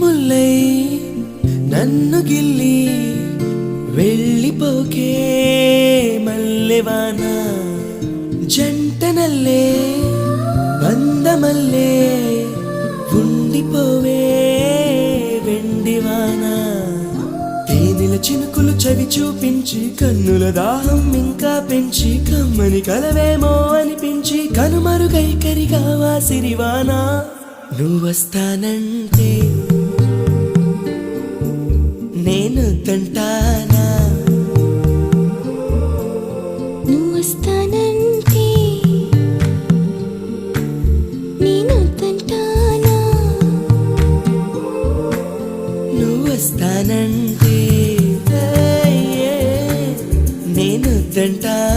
ముల్లై నన్ను గిల్లి వెళ్ళిపోకే మల్లెవాన జంటనల్లే బందమల్లే ఉండిపోవే వెండివాన తేనెల చినుకులు చవి చూపించి కన్నుల దాహం ఇంకా పెంచి కమ్మని కలవేమో అనిపించి కనుమరుగై కరిగావా సిరివాన నువ్వొస్తానంటే నేను తంటానా నువ్వొస్తానంటే నేను తంటానా నువ్వొస్తానంటే నేను తంటానా